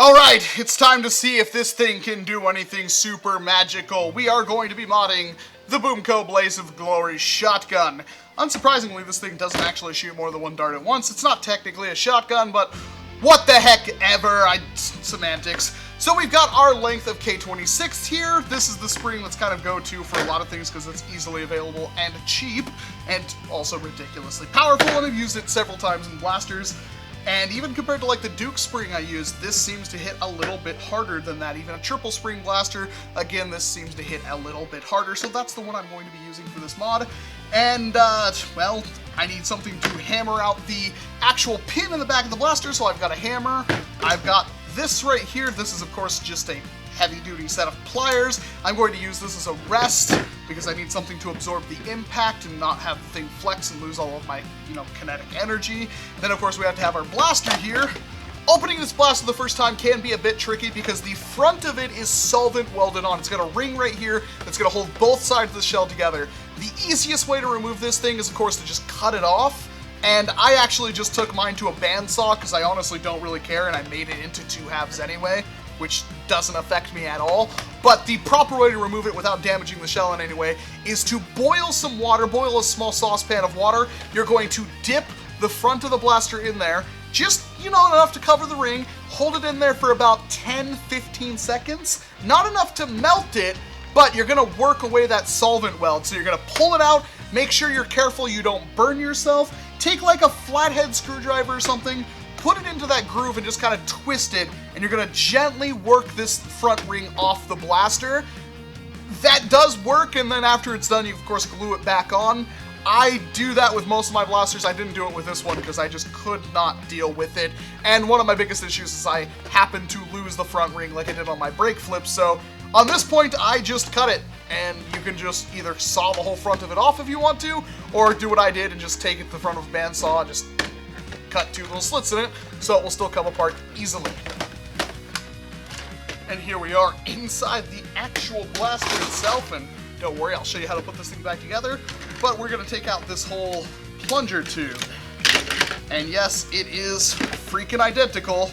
Alright, it's time to see if this thing can do anything super magical. We are going to be modding the BOOMco Blaze of Glory shotgun. Unsurprisingly, this thing doesn't actually shoot more than one dart at once. It's not technically a shotgun, but what the heck ever, semantics. So we've got our length of K26 here. This is the spring that's kind of go-to for a lot of things because it's easily available and cheap, and also ridiculously powerful, and I've used it several times in blasters. And even compared to like the Duke spring I used, this seems to hit a little bit harder than that. Even a triple spring blaster, again, this seems to hit a little bit harder. So that's the one I'm going to be using for this mod. And, well, I need something to hammer out the actual pin in the back of the blaster, so I've got a hammer. I've got this right here. This is, of course, just a heavy-duty set of pliers. I'm going to use this as a rest because I need something to absorb the impact and not have the thing flex and lose all of my, kinetic energy. Then, of course, we have to have our blaster here. Opening this blaster the first time can be a bit tricky because the front of it is solvent welded on. It's got a ring right here that's going to hold both sides of the shell together. The easiest way to remove this thing is, of course, to just cut it off. And I actually just took mine to a bandsaw because I honestly don't really care, and I made it into 2 halves anyway, which doesn't affect me at all. But the proper way to remove it without damaging the shell in any way is to boil some water, boil a small saucepan of water. You're going to dip the front of the blaster in there, just, enough to cover the ring, hold it in there for about 10-15 seconds. Not enough to melt it, but you're gonna work away that solvent weld. So you're gonna pull it out, make sure you're careful you don't burn yourself. Take like a flathead screwdriver or something, put it into that groove and just kind of twist it, and you're gonna gently work this front ring off the blaster. That does work, and then after it's done, you of course glue it back on. I do that with most of my blasters. I didn't do it with this one because I just could not deal with it. And one of my biggest issues is I happened to lose the front ring like I did on my brake flip. So on this point, I just cut it. And you can just either saw the whole front of it off if you want to, or do what I did and just take it to the front of a bandsaw and just cut 2 little slits in it so it will still come apart easily. And here we are inside the actual blaster itself, and don't worry, I'll show you how to put this thing back together. But we're gonna take out this whole plunger tube. And yes, it is freaking identical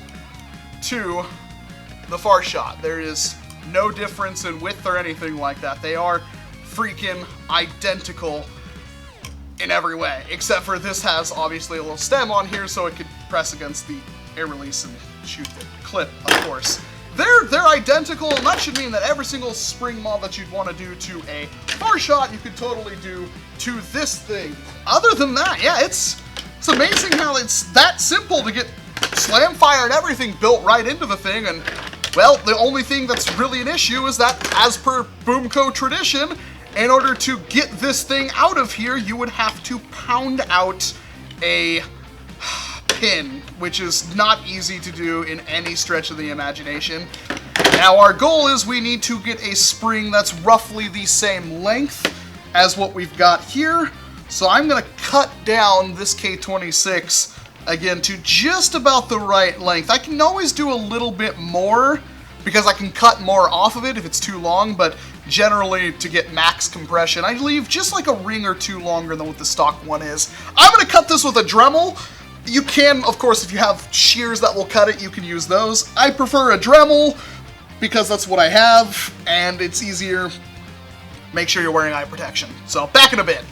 to the far shot. There is no difference in width or anything like that. They are freaking identical in every way, except for this has obviously a little stem on here so it could press against the air release and shoot the clip, of course. They're identical, and that should mean that every single spring mod that you'd want to do to a far shot, you could totally do to this thing. Other than that, yeah, it's amazing how it's that simple to get slam fire and everything built right into the thing. And well, the only thing that's really an issue is that, as per BOOMco tradition, in order to get this thing out of here, you would have to pound out a pin, which is not easy to do in any stretch of the imagination. Now our goal is we need to get a spring that's roughly the same length as what we've got here. So I'm gonna cut down this K26 again to just about the right length. I can always do a little bit more because I can cut more off of it if it's too long, but generally to get max compression, I leave just like a ring or 2 longer than what the stock one is. I'm gonna cut this with a Dremel. You can, of course, if you have shears that will cut it, you can use those. I prefer a Dremel because that's what I have, and it's easier. Make sure you're wearing eye protection. So, back in a bit.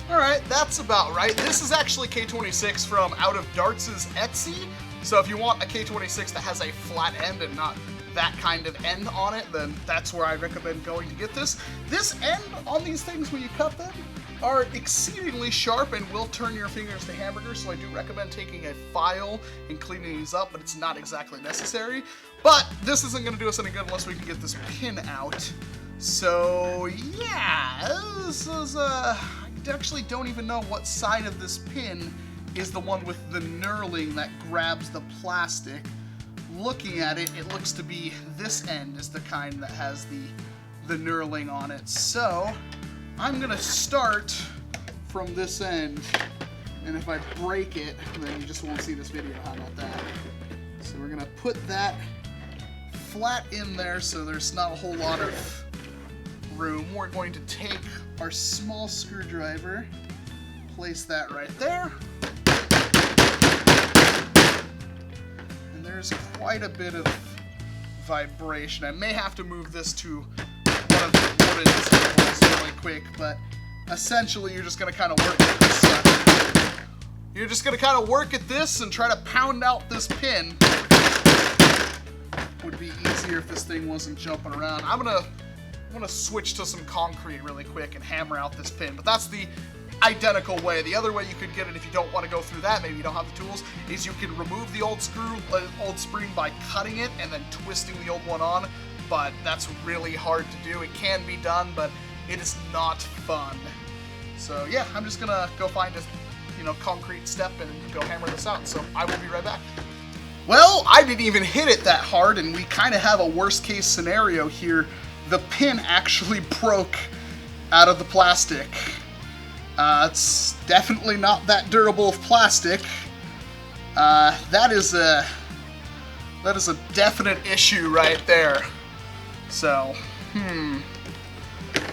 Alright, that's about right. This is actually K26 from Out of Darts' Etsy. So if you want a K26 that has a flat end and not that kind of end on it, then that's where I recommend going to get this. This end on these things when you cut them are exceedingly sharp and will turn your fingers to hamburgers, so I do recommend taking a file and cleaning these up, but it's not exactly necessary. But this isn't going to do us any good unless we can get this pin out. So yeah, this is I actually don't even know what side of this pin is the one with the knurling that grabs the plastic. Looking at it, it looks to be this end is the kind that has the knurling on it. So I'm gonna start from this end, and if I break it, then you just won't see this video. How about that? So we're gonna put that flat in there so there's not a whole lot of room. We're going to take our small screwdriver, place that right there. And there's quite a bit of vibration. I may have to move this to one of the wooden tables really quick, but essentially you're just going to kind of work at this. You're just going to kind of work at this and try to pound out this pin. Would be easier if this thing wasn't jumping around. I'm gonna switch to some concrete really quick and hammer out this pin, but that's the identical way. The other way you could get it if you don't want to go through that, maybe you don't have the tools, is you can remove the old spring by cutting it and then twisting the old one on, but that's really hard to do. It can be done, but it is not fun. So yeah, I'm just gonna go find a concrete step and go hammer this out, so I will be right back. Well, I didn't even hit it that hard, and we kind of have a worst case scenario here. The pin actually broke out of the plastic. It's definitely not that durable of plastic. That is a definite issue right there. So,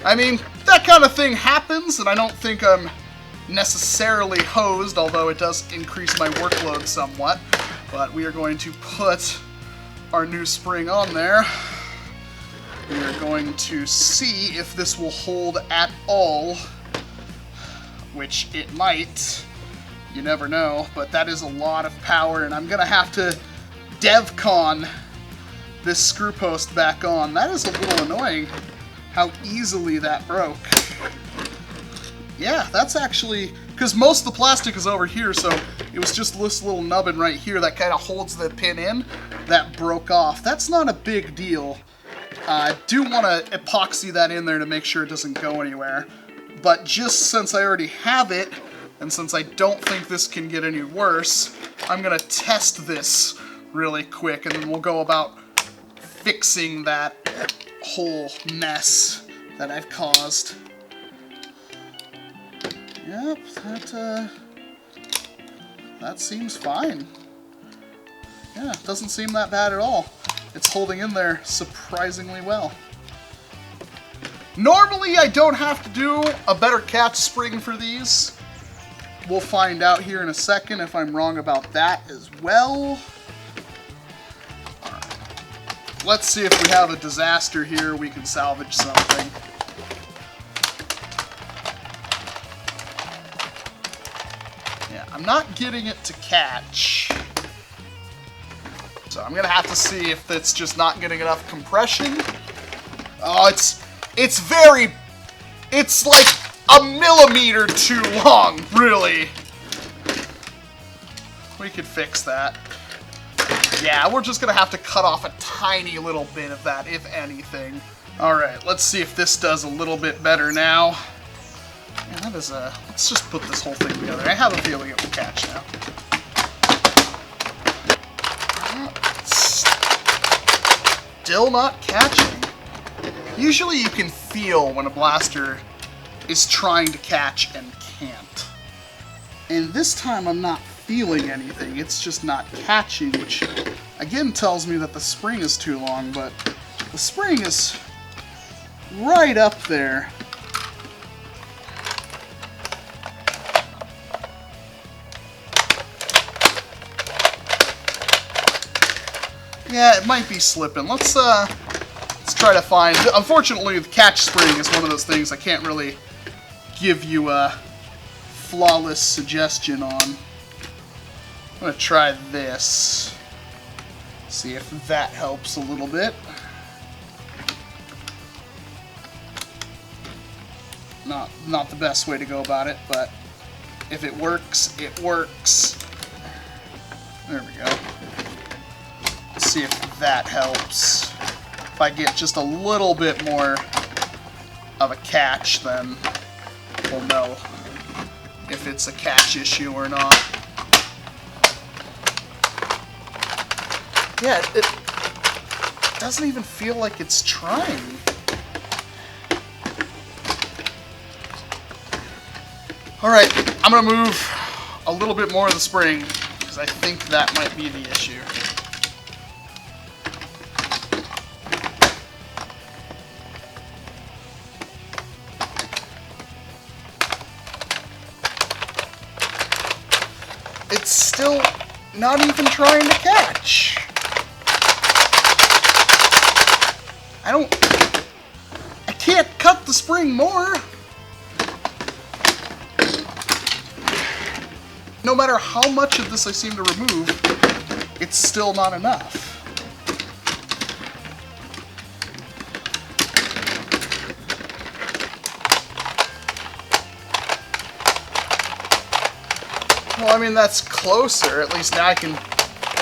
I mean, that kind of thing happens, and I don't think I'm necessarily hosed, although it does increase my workload somewhat. But we are going to put our new spring on there. We are going to see if this will hold at all, which it might. You never know, but that is a lot of power, and I'm going to have to DevCon this screw post back on. That is a little annoying, how easily that broke. Yeah, that's actually, because most of the plastic is over here, so it was just this little nubbin right here that kind of holds the pin in that broke off. That's not a big deal. I do want to epoxy that in there to make sure it doesn't go anywhere. But just since I already have it, and since I don't think this can get any worse, I'm going to test this really quick, and then we'll go about fixing that whole mess that I've caused. Yep, that seems fine. Yeah, it doesn't seem that bad at all. It's holding in there surprisingly well. Normally, I don't have to do a better catch spring for these. We'll find out here in a second if I'm wrong about that as well. All right. Let's see if we have a disaster here, we can salvage something. I'm not getting it to catch, so I'm gonna have to see if it's just not getting enough compression. Oh, it's like a millimeter too long, really. We could fix that. Yeah, we're just gonna have to cut off a tiny little bit of that, if anything. All right, let's see if this does a little bit better now. Yeah, that is let's just put this whole thing together. I have a feeling it will catch now. Still not catching. Usually you can feel when a blaster is trying to catch and can't. And this time I'm not feeling anything. It's just not catching, which again tells me that the spring is too long, but the spring is right up there. Yeah, it might be slipping. Let's try to find. Unfortunately, the catch spring is one of those things I can't really give you a flawless suggestion on. I'm gonna try this. See if that helps a little bit. Not the best way to go about it, but if it works, it works. There we go. See if that helps. If I get just a little bit more of a catch, then we'll know if it's a catch issue or not. Yeah, it doesn't even feel like it's trying. Alright, I'm gonna move a little bit more of the spring, because I think that might be the issue. It's still not even trying to catch. I can't cut the spring more. No matter how much of this I seem to remove, it's still not enough. Well, I mean, that's closer. At least now I can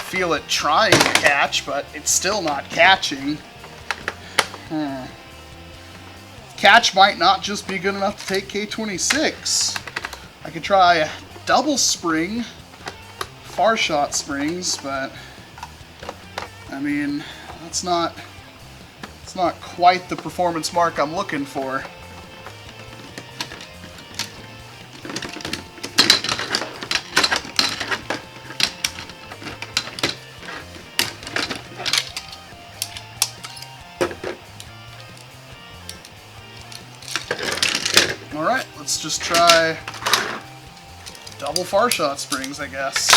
feel it trying to catch, but it's still not catching. Catch might not just be good enough to take K26. I could try double spring, far shot springs, but I mean, it's not quite the performance mark I'm looking for. Alright, let's just try double far shot springs, I guess.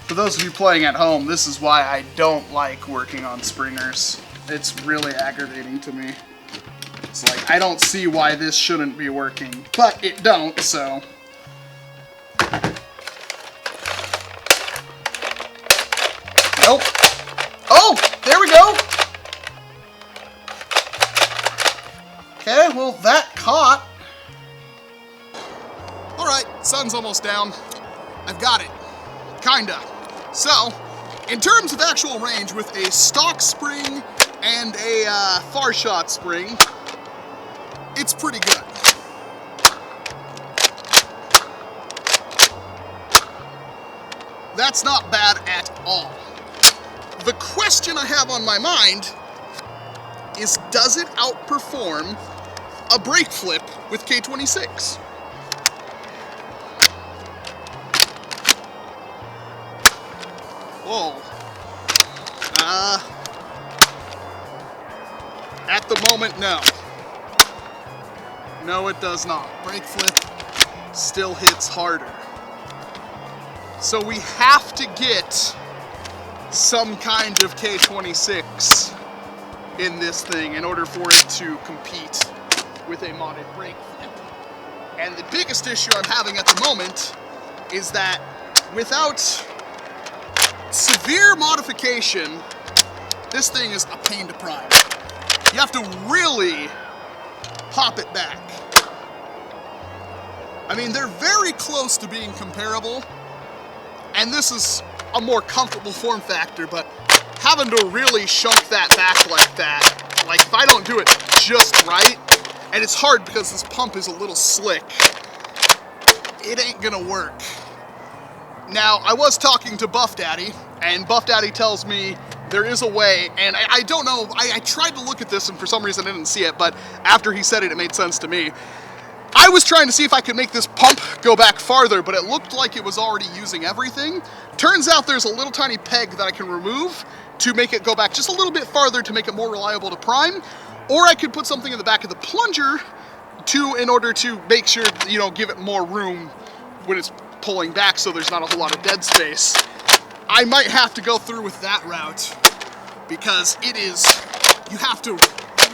For those of you playing at home, this is why I don't like working on springers. It's really aggravating to me. It's like, I don't see why this shouldn't be working, but it don't, so. Nope. Oh, there we go. Okay, well, that caught. Alright, sun's almost down. I've got it. Kinda. So, in terms of actual range, with a stock spring and a far shot spring, it's pretty good. That's not bad at all. The question I have on my mind is, does it outperform a brake flip with K26? Whoa. At the moment, no. No, it does not. Brake flip still hits harder. So we have to get some kind of K26 in this thing in order for it to compete with a modded brake flip. And the biggest issue I'm having at the moment is that without severe modification, this thing is a pain to prime. You have to really pop it back. I mean, they're very close to being comparable, and this is a more comfortable form factor, but having to really shunk that back like that, like if I don't do it just right, and it's hard because this pump is a little slick, it ain't gonna work. Now, I was talking to Buff Daddy, and Buff Daddy tells me there is a way, and I don't know, I tried to look at this and for some reason I didn't see it, but after he said it, it made sense to me. I was trying to see if I could make this pump go back farther, but it looked like it was already using everything. Turns out there's a little tiny peg that I can remove to make it go back just a little bit farther to make it more reliable to prime, or I could put something in the back of the plunger in order to make sure, you know, give it more room when it's pulling back so there's not a whole lot of dead space. I might have to go through with that route because it is, you have to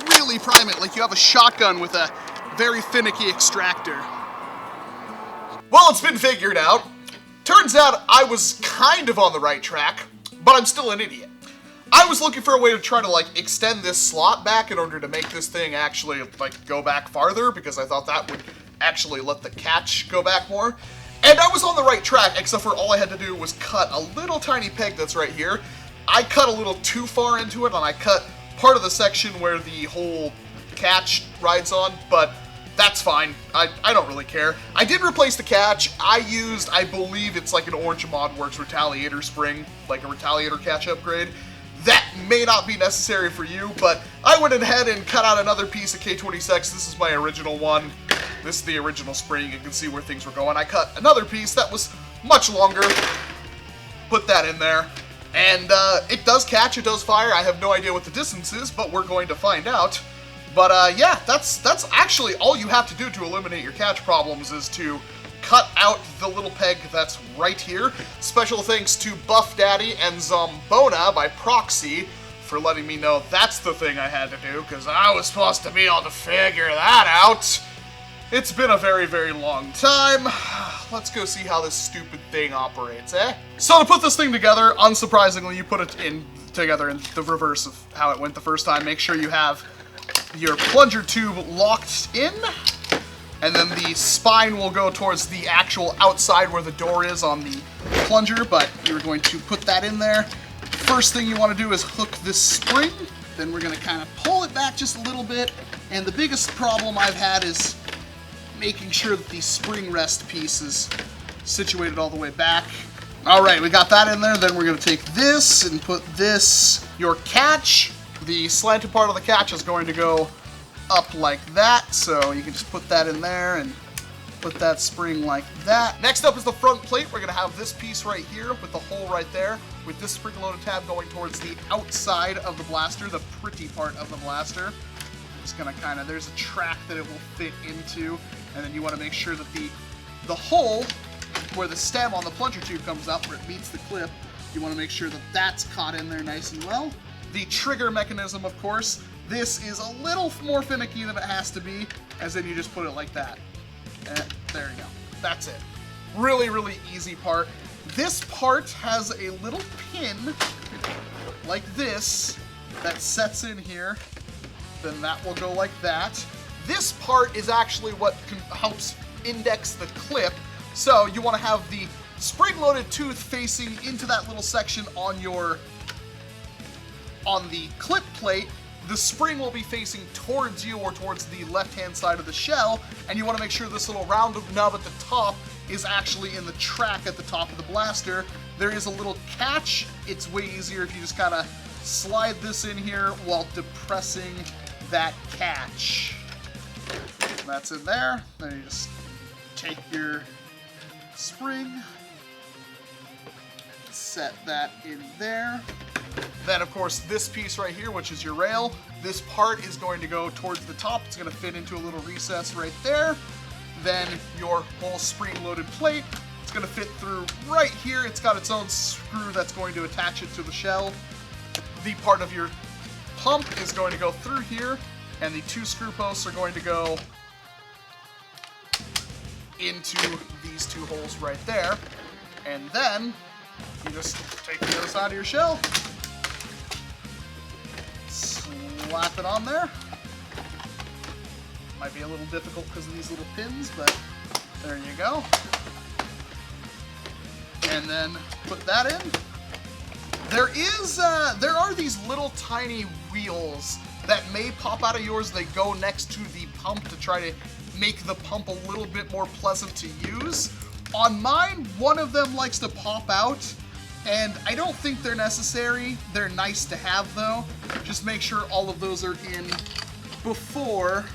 really prime it like you have a shotgun with a very finicky extractor. Well, it's been figured out. Turns out I was kind of on the right track, but I'm still an idiot. I was looking for a way to try to like extend this slot back in order to make this thing actually like go back farther, because I thought that would actually let the catch go back more. And I was on the right track, except for all I had to do was cut a little tiny peg that's right here. I cut a little too far into it, and I cut part of the section where the whole catch rides on, but that's fine. I don't really care. I did replace the catch. I used, I believe it's like an Orange ModWorks Retaliator spring, like a Retaliator catch upgrade. That may not be necessary for you, but I went ahead and cut out another piece of K26. This is my original one. This is the original spring. You can see where things were going. I cut another piece that was much longer, put that in there, and it does catch, it does fire. I have no idea what the distance is, but we're going to find out. But yeah, that's actually all you have to do to eliminate your catch problems, is to cut out the little peg that's right here. Special thanks to Buff Daddy and Zombona by proxy for letting me know that's the thing I had to do, because I was supposed to be able to figure that out. It's been a very, very long time. Let's go see how this stupid thing operates, eh? So to put this thing together, unsurprisingly, you put it together in the reverse of how it went the first time. Make sure you have your plunger tube locked in, and then the spine will go towards the actual outside where the door is on the plunger, but you're going to put that in there. First thing you want to do is hook this spring. Then we're going to kind of pull it back just a little bit, and the biggest problem I've had is making sure that the spring rest piece is situated all the way back. All right, we got that in there. Then we're going to take this and put this, your catch. The slanted part of the catch is going to go up like that, so you can just put that in there and put that spring like that. Next up is the front plate. We're going to have this piece right here with the hole right there, with this spring-loaded tab going towards the outside of the blaster, the pretty part of the blaster. Just going to kind of, there's a track that it will fit into, and then you want to make sure that the hole where the stem on the plunger tube comes up, where it meets the clip, you want to make sure that that's caught in there nice and well. The trigger mechanism, of course, this is a little more finicky than it has to be, as then you just put it like that. And there you go. That's it. Really, really easy part. This part has a little pin, like this, that sets in here. Then that will go like that. This part is actually what helps index the clip. So you want to have the spring-loaded tooth facing into that little section on the clip plate. The spring will be facing towards you or towards the left-hand side of the shell, and you want to make sure this little round nub at the top is actually in the track at the top of the blaster. There is a little catch. It's way easier if you just kind of slide this in here while depressing that catch. That's in there. Then you just take your spring, set that in there. Then, of course, this piece right here, which is your rail, this part is going to go towards the top. It's going to fit into a little recess right there. Then your whole spring-loaded plate, it's going to fit through right here. It's got its own screw that's going to attach it to the shell. The part of your pump is going to go through here, and the two screw posts are going to go into these two holes right there. And then you just take the other side of your shell, slap it on there. Might be a little difficult because of these little pins, but there you go. And then put that in. There are these little tiny wheels that may pop out of yours. They go next to the pump to try to make the pump a little bit more pleasant to use. On mine, one of them likes to pop out, and I don't think they're necessary. They're nice to have, though. Just make sure all of those are in before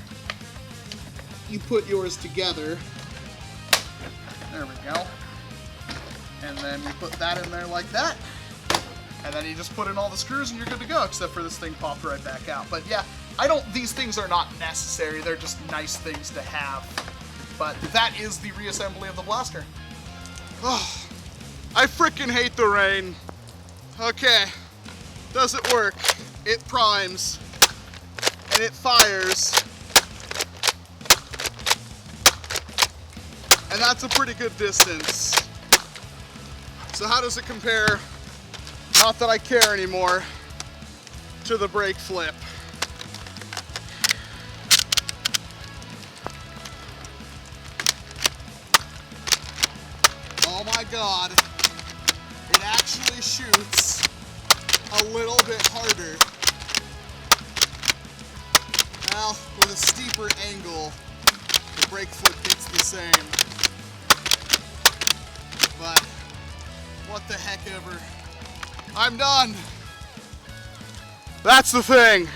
you put yours together. There we go. And then you put that in there like that. And then you just put in all the screws and you're good to go, except for this thing popped right back out. But yeah, these things are not necessary. They're just nice things to have. But that is the reassembly of the blaster. Oh, I freaking hate the rain. Okay, does it work? It primes, and it fires. And that's a pretty good distance. So how does it compare, not that I care anymore, to the brake flip? Oh my God, it actually shoots a little bit harder. Well, with a steeper angle, the brake flip hits the same. But what the heck ever. I'm done. That's the thing.